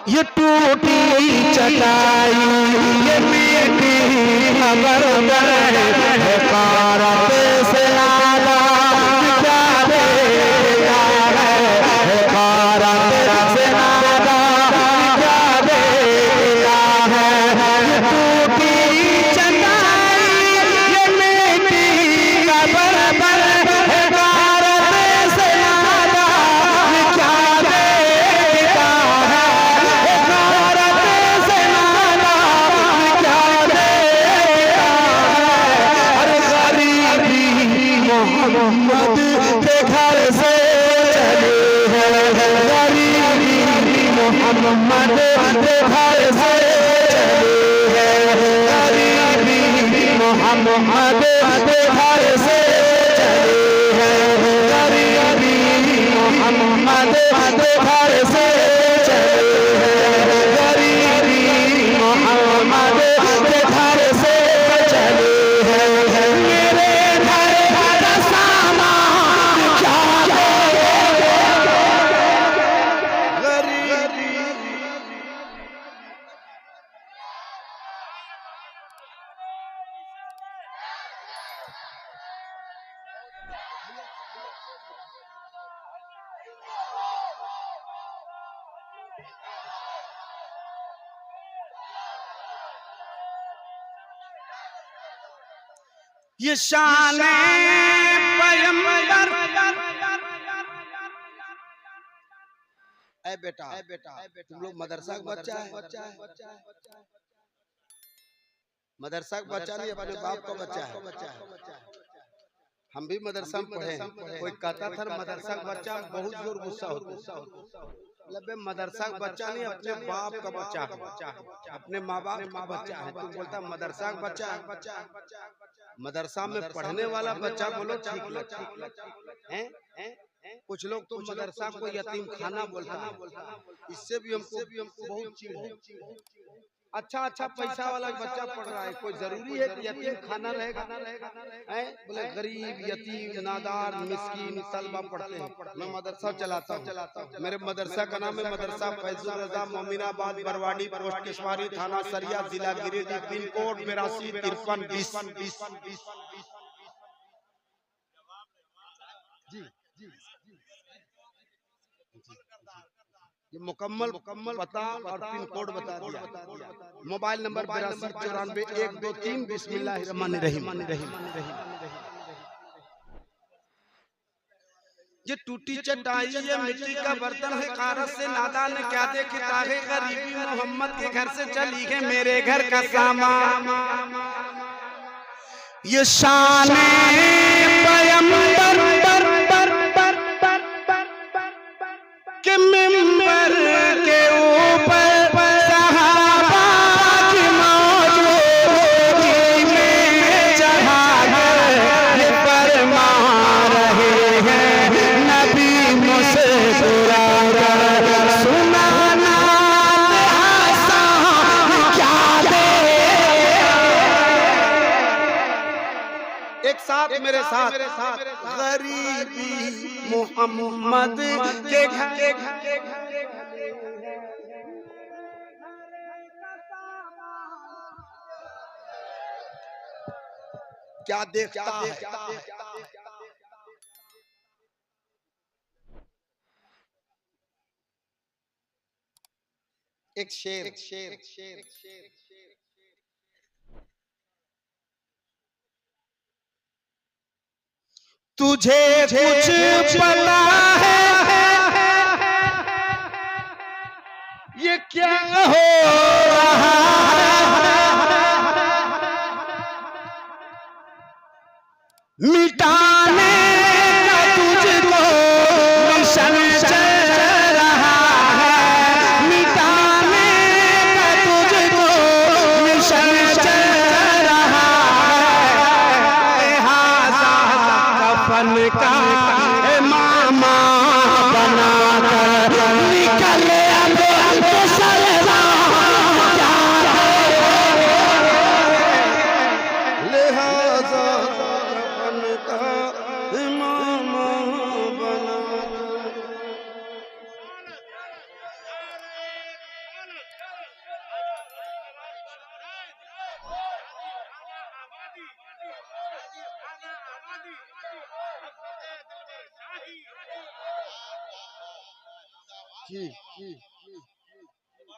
ये टूटी चटाई ये मीठी खबर है कारत से आला क्या देता है कारत से आला क्या देता है। ये टूटी चटाई ये मीठी खबर है कारत से आला क्या देता है। मोहम्मद के घर से चले हैं गरीबी मोहम्मद के घर से चले हैं गरीबी मोहम्मद के घर से चले हैं गरीबी मोहम्मद के घर से चले हैं गरीबी मोहम्मद के घर से चले हैं। मेरे ये शान पैगंबर ऐ बेटा तुम लोग मदरसा का बच्चा है मदरसा का बच्चा नहीं अपने बाप का बच्चा है। हम भी मदरसा में पढ़े हैं। कोई कहता था मदरसा का बच्चा बहुत जोर गुस्सा होता मतलब मदरसा का बच्चा नहीं अपने बाप का बच्चा अपने माँ बाप का बच्चा है। तू बोलता मदरसा का बच्चा मदरसा में पढ़ने वाला बच्चा बोलो ठीक लगता है। कुछ लोग तो मदरसा को यतीम खाना बोलता है। इससे भी हमको बहुत चिढ़। अच्छा पैसा वाला बच्चा पढ़ रहा है कोई जरूरी है कि यतीम खाना रहेगा बोले गरीब यतीम नादार मिस्कीन तलबा पढ़ते हैं। मैं मदरसा चलाता हूँ। मेरे मदरसा का नाम है मदरसा फैजुल रजा मोमिनाबाद बरवाडी पोस्ट किशवारी थाना सरिया जिला गिरिडीह पिन कोड 825320। ये मुकम्मल पता और पिन कोड बता दिया। Mobile number 82941223। बिस्मिल्लाहिर्रहमानिर्रहीम। ये टूटी चटाई ये मिट्टी का बर्तन है कारत से नादा ने क्या देखे ताहे गरीबी मोहम्मद के घर से चली है मेरे घर का सामान। ये शान पैगंबर के मिंबर के ऊपर सहाबा की मौजूदगी में चढ़ा कर ये फरमा रहे हैं नबी मुस्कुरा कर सुनाना क्या दे। एक साथ मेरे साथ गरीबी मोहम्मद के घर क्या देखता है। एक शेर तुझे कुछ पता है ये क्या हो रहा है मिटाने का तुझको मिशन चल रहा है मिटाने का तुझको मिशन चल रहा है। कफन का मामा बना कर निकले अब सलमान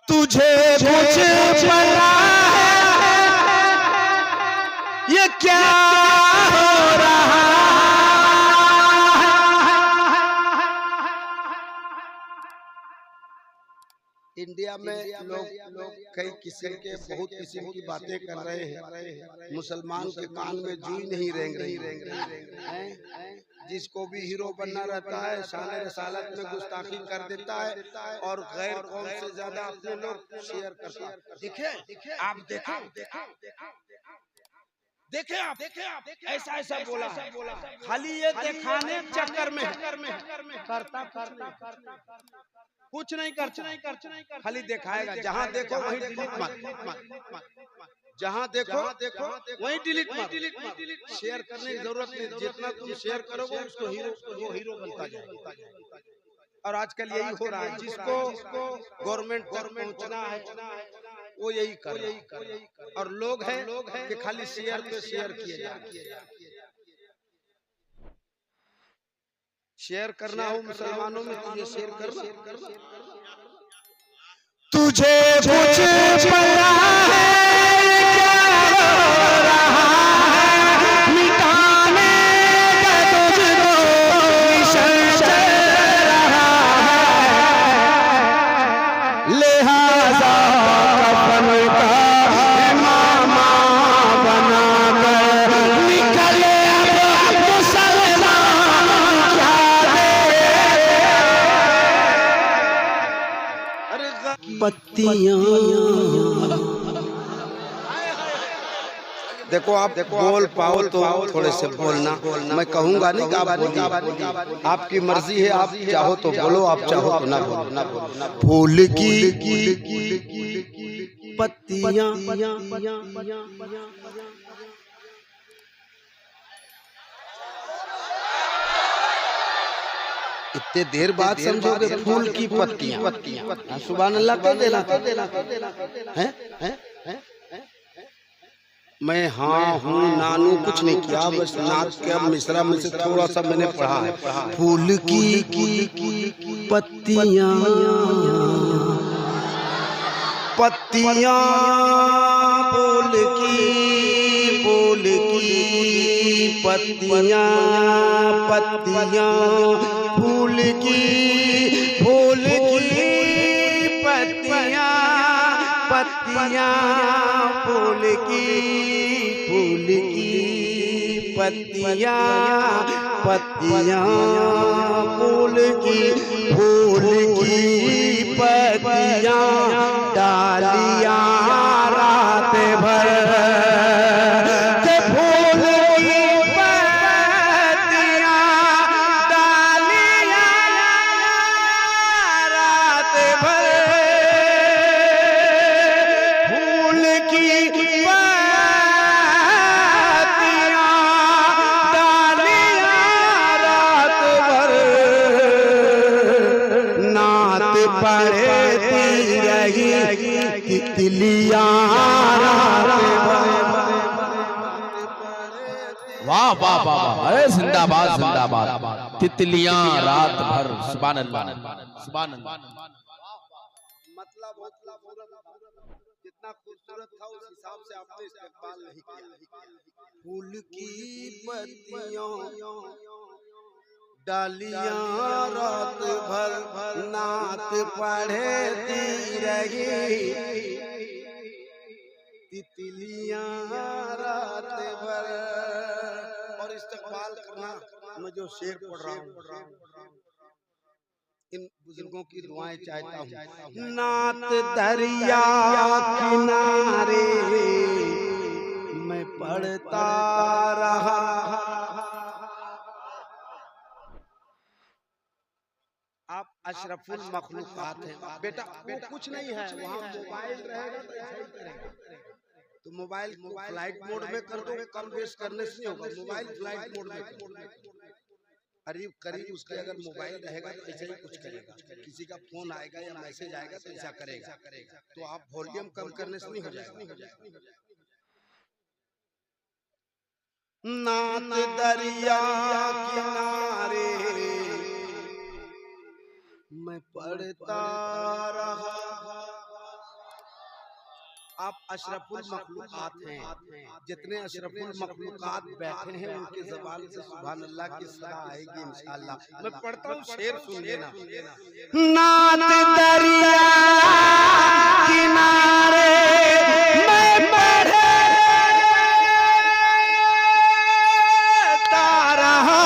तुझे कुछ पता है ये क्या हो रहा इंडिया में लोग कई किस्म के बहुत किस्म की बातें कर रहे हैं। मुसलमान के कान में जूई नहीं रेंग रही। जिसको भी हीरो बनना रहता है शान रसालत में गुस्ताखी कर देता है और गैर कौम से ज्यादा अपने लोग शेयर करता है। देखे आप देखे आप ऐसा बोला है। खाली ये दिखाने चक्कर में करता कुछ नहीं करता खाली दिखाएगा। जहाँ देखो वहीं डिलीट मत, जहाँ देखो वहीं डिलीट मत। शेयर करने की जरूरत नहीं, जितना तुम शेयर करोगे उसको वो हीरो बनता जाएगा। और आजकल यही हो रहा है, जिसको गवर्नमेंट तक पहुंचना है वो यही कर। और लोग हैं कि खाली शेयर पे शेयर किए जाते। शेयर करना हो मुसलमानों में तो ये शेयर करना। तुझे कुछ पता है क्या हो रहा है, मिटाने का तुझको मिशन चल रहा है। लिहाजा कफन का मामा बना कर निकले अब मुसलमान पत्तियां। देखो आप बोल पाओ तो थोड़े से बोलना। मैं कहूंगा नहीं कि आप आपकी मर्जी है, आप चाहो तो बोलो, आप चाहो तो ना बोलो। फूल की पत्तियां इतने देर बाद समझोगे। फूल की पत्तियां सुभान अल्लाह कह देना है। मैं हाँ हूँ नानू कुछ नहीं किया, बस नाक के मिश्रा में से थोड़ा सा मैंने पढ़ा है। फूल की पत्तियां फूल की पत्तियां फूल की पत्तियां फूल की पत्तियां फूल की पत्तियां डालियां रात भर तितलियां। वाह वाह वाह, अरे जिंदाबाद जिंदाबाद। तितलियां रात भर। सुभान अल्लाह सुभान अल्लाह। मतलब जितना खूबसूरत था उस हिसाब से आपने इस्तेमाल नहीं किया। फूल की पत्तियां डालियां रात भर नात पढ़ती रही, तितलियां रात भर। और इस्तेमाल करना, मैं जो शेर पढ़ रहा हूँ इन बुजुर्गों की दुआएं चाहता हूँ। नात दरिया किनारे मैं पढ़ता रहा, आप अशरफुल मखलूकात हैं बेटा। वो कुछ नहीं है, वहाँ मोबाइल रहेगा तो ऐसा ही करेगा। तो मोबाइल को फ्लाइट मोड में कर दो, कम बेस करने से नहीं होगा। मोबाइल फ्लाइट मोड में करीब करीब उसके अगर मोबाइल रहेगा तो ऐसा ही कुछ करेगा। किसी का फोन आएगा या मैसेज आएगा तो ऐसा करेगा। तो आप वॉल्यूम कम करने से नहीं हो जाएगा। नात दरिया किनारे मैं पढ़ता रहा। आप अशरफुल मखलूकात हैं, जितने अशरफुल मखलूकात बैठे हैं उनकी ज़बान से सुभान अल्लाह की सदा आएगी इंशाअल्लाह। मैं पढ़ता हूँ, शेर सुन लेना। नात दरिया किनारे मैं पढ़ता रहा।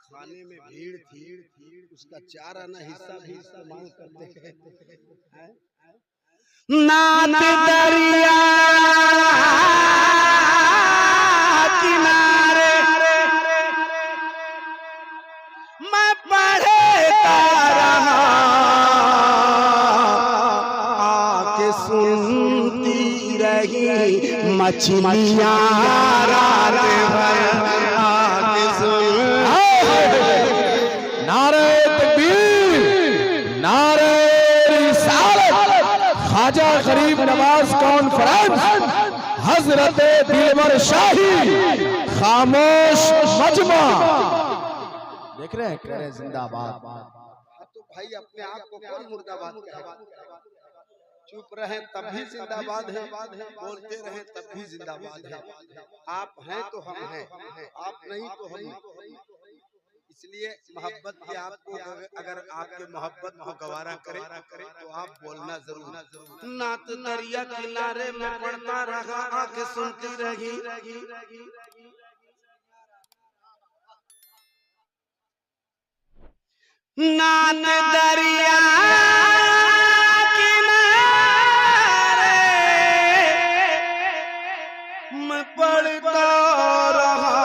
खाने में भीड़ थी, उसका 4 आना हिस्सा भी इस्तेमाल करते हैं। नात दरिया किनारे मैं पढ़ता रहा। आके सुनती रही मछलियाँ रात भर। आके सुन नारे तकबीर, नारे रिसालत, ख्वाजा गरीब नवाज कॉन्फ्रेंस, हजरत दिलवर शाही, खामोश मजमा। देख रहे हैं, कह रहे जिंदाबाद। तो भाई अपने आप को कौन मुर्दाबाद कहेगा? चुप रहे तब भी जिंदाबाद है, बोलते रहे तब भी जिंदाबाद है। आप हैं तो हम हैं, आप नहीं तो हम। इसलिए मोहब्बत की आपको, अगर आपके मोहब्बत को गवारा करे तो आप बोलना जरूर। नात दरिया किनारे में पढ़ता रहा, आके सुनती रही। नात दरिया किनारे मैं पढ़ता रहा।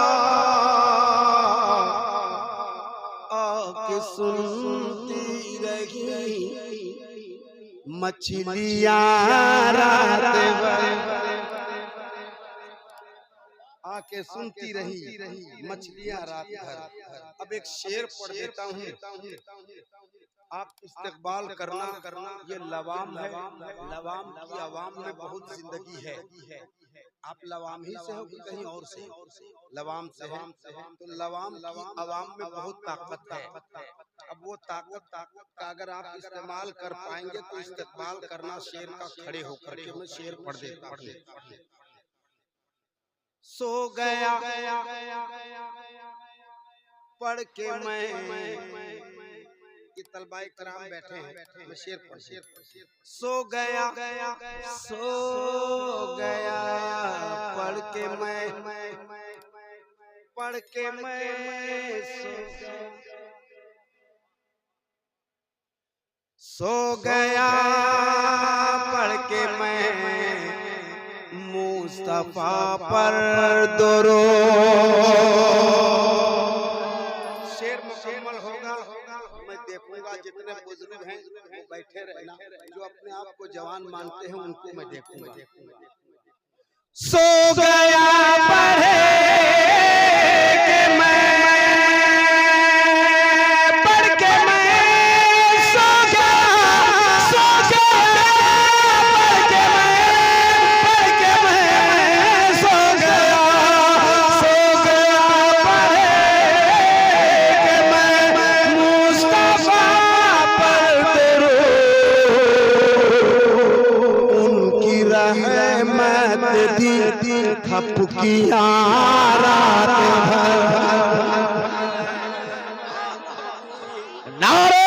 आके सुनती रही मछलियाँ रात भर। आके सुनती रही मछलियाँ रात भर। अब एक शेर पढ़ देता हूँ, आप इस्तेकबाल करना। ये लवाम है, लवाम की आवाम में बहुत जिंदगी है। आप लवाम ही से हो कि कहीं और से? लवाम से है, तो लवाम की आवाम में बहुत ताकत है। अब वो ताकत का अगर आप इस्तेमाल कर पाएंगे तो इस्तेकबाल करना शेर का खड़े होकर के। मैं शेर पढ़ देता हूँ। सो गया पढ़ के मैं, ये तलबाए कराम बैठे हैं, मैं शेर पढ़। सो गया पढ़ के मैं, पढ़ के मैं सो गया पढ़ के मैं मुस्तफा पर दुरूद। शेर मुकम्मल होगा, मैं देखूंगा जितने बुजुर्ग हैं वो बैठे रहना, जो अपने आप को जवान मानते हैं उनको मैं देखूंगा। सो गया पढ़े के मैं, पढ़ के मैं सो गया पढ़ के मैं, पढ़ के मैं सो गया पढ़े के मैं मुस्तफा पर दुरूद। उनकी रहमत दी थपकियाँ रात भर। नारे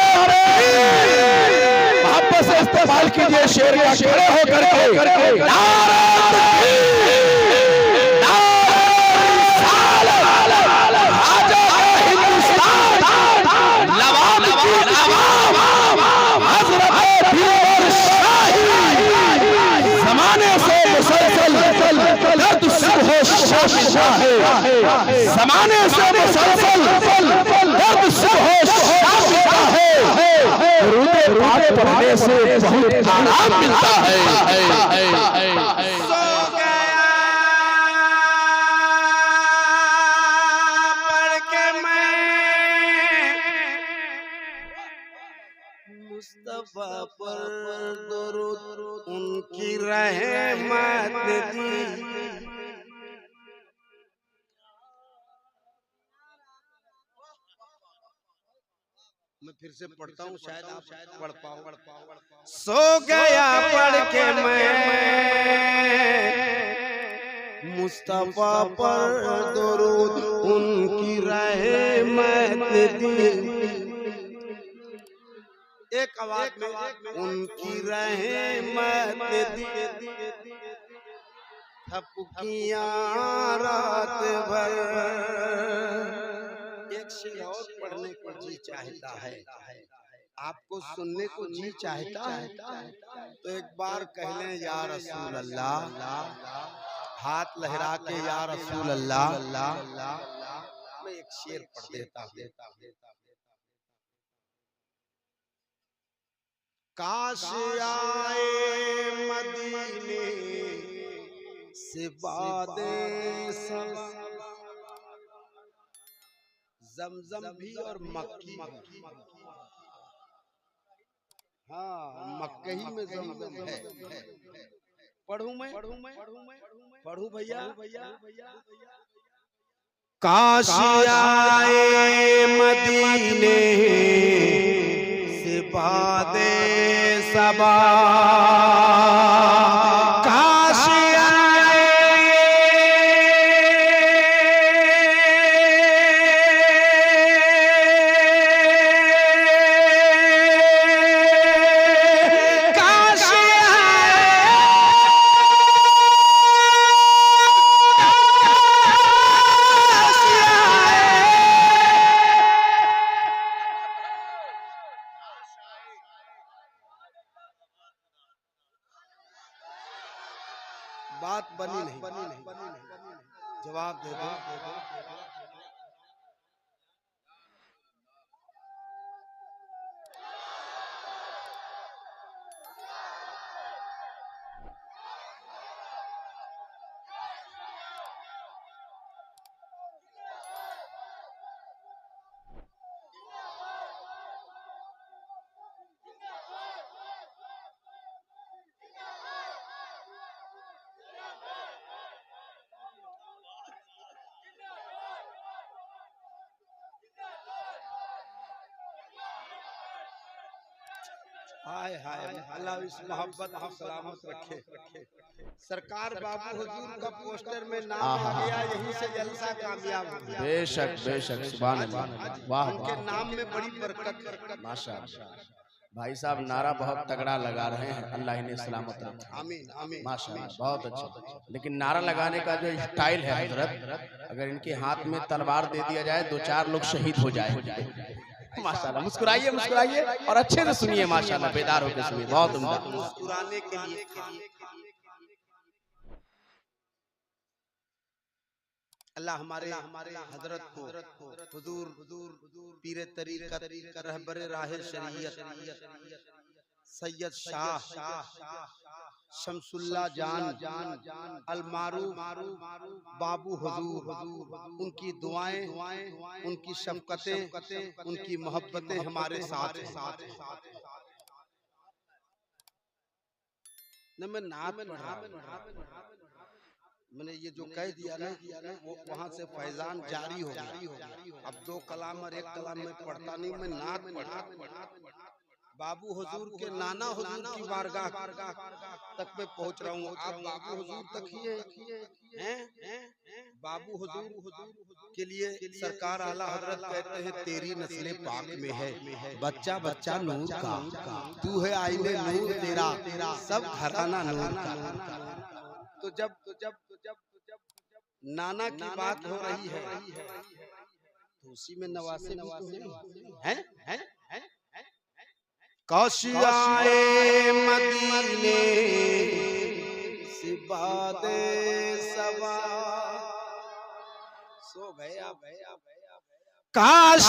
वापस से इस्तेमाल कीजिए शेर का, खड़े होकर के नारे ज़माने से मुसलसल दर्द से है। रूदे पाक पढ़ने से बहुत आराम मिलता है। सो गया पढ़ के मैं मुस्तफा पर दुरूद। उनकी रहमत दी। मैं फिर से पढ़ता हूँ, शायद आप पढ़ पाओ। सो गया पढ़ के मैं मुस्तफा पर दुरूद, उनकी रहमत दी। एक आवाज में उनकी रहमत दी। थपकियां रात भर। एक शेर और पढ़ने को जी चाहता है, आपको सुनने को जी चाहता है, तो एक बार कह लें या रसूल अल्लाह, हाथ लहरा के या रसूल अल्लाह। मैं एक शेर पढ़ देता हूँ। काश आए मदीने से बादे ज़मज़म भी और मक्की। हाँ, मक्के ही में ज़मज़म है। पढ़ूं मैं? पढ़ूं भैया? काश आए मदीने से बादे सबा, काश बात बनी नहीं, जवाब दे दो। हाय हाय, अल्लाह इस मोहब्बत को सलामत रखे। सरकार बाबू हुजूर का पोस्टर में नाम आ गया, यहीं से जलसा कामयाब हो गया। बेशक बेशक, सुभान अल्लाह, वाह। उनके नाम में बड़ी बरकत। माशाअल्लाह, भाई साहब नारा बहुत तगड़ा लगा रहे हैं, अल्लाह इन्हें सलामत रखे। आमीन आमीन, माशाअल्लाह, बहुत अच्छा। लेकिन नारा लगाने का जो स्टाइल है हजरत, अगर इनके हाथ में तलवार दे दिया जाए, 2-4 लोग शहीद हो जाए। माशाअल्लाह, मुस्कुराइए मुस्कुराइए और अच्छे से सुनिए, माशाअल्लाह, बेदार होकर सुनिए, बहुत उम्दा। मुस्कुराने के लिए अल्लाह हमारे हजरत को, हुजूर पीरे तरीक़त का रहबर राहे शरीयत सैयद शाह शमसुल्लाह जान अल मारूफ बाबू हुजूर, उनकी दुआएं, उनकी शफ़क़तें, उनकी मोहब्बतें हमारे साथ हैं। न मैं नात पढ़ रहा हूं, मैंने ये जो कह दिया ना, वो वहाँ से फैजान जारी हो गया। अब 2 कलाम और 1 कलाम में पढ़ता नहीं, मैं नात पढ़ बाबू हुजूर के नाना हुजूर की बारगाह तक मैं पहुँच रहा हूँ। आप बाबू हुजूर तक ही हैं। बाबू हुजूर के लिए सरकार आला हजरत कहते हैं, तेरी नस्ले पाक में है, बच्चा बच्चा नूर का, तू है आईने नूर तेरा, सब घराना नूर का। तो जब नाना की बात हो रही है, तो उसी में नवासे हैं। काश आए मदीने से बादे सबा, सो गया काश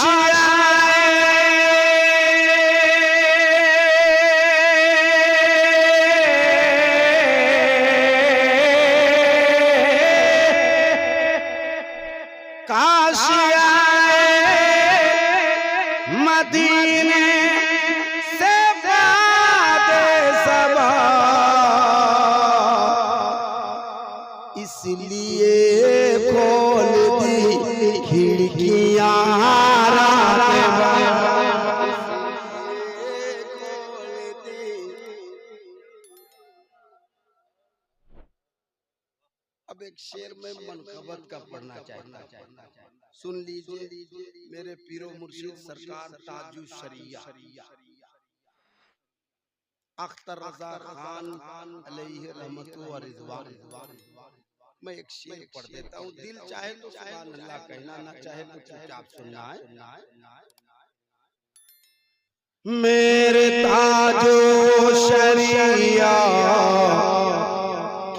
काश मदीने से बादे सबा, खिड़कियां अब एक शेर में मनकबत का पढ़ना चाहता सुन लीजिए मेरे पीरो मुर्शिद सरकार ताजु शरिया अख्तर रजा खान अलैहि रहमतु व रिजवान। मैं एक शेर पढ़ देता हूँ, दिल चाहे तो सुभान अल्लाह कहना, ना चाहे तो चुपचाप सुनना है। मेरे ताजो शरिया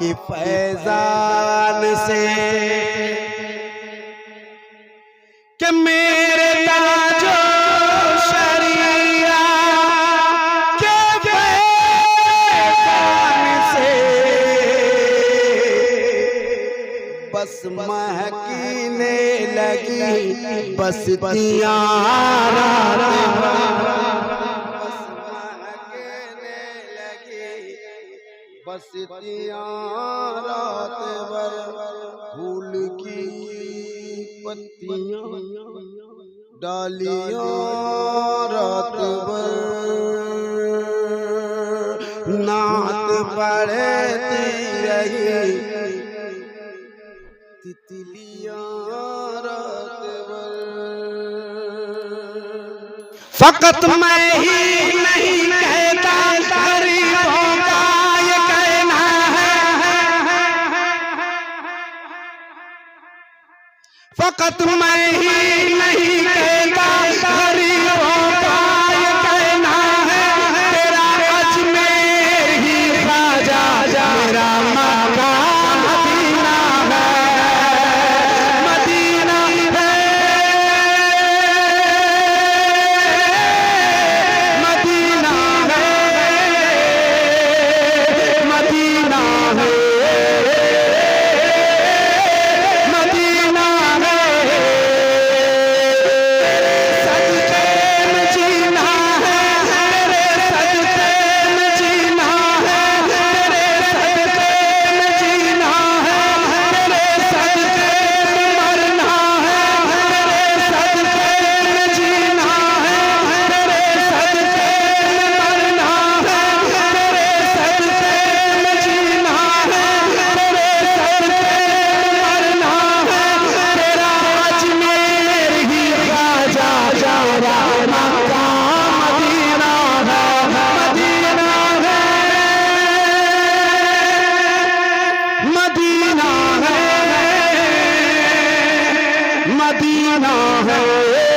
की फैजान से कि मेरे ताजो शरिया के फैजान से बस महकीने लगी बस्तियां बस्तियां रात भर फूल की पत्तियां डालियां रात भर नात पढ़ती रही तितलियां रात भर। फकत मैं ही नहीं कहता गरीबों का ये कहना है, फकत मैं ही नहीं कहता गरीबों का ये कहना है। तेरा अजमेर ही ख्वाजा मेरा मक्का मदीना है, मदीना है, मदीना है, मदीना है, मदीना है। सदके में जीना है, तेरे सदके में जीना है, तेरे सदके में जीना है, तेरे सदके में मरना है, तेरे सदके में जीना है, तेरे सदके में मरना है, तेरे सदके में जीना है, तेरे सदके में मरना है। तेरा अजमेर ही ख्वाजा मेरा मक्का मदीना है, मदीना है, मदीना है, मदीना है।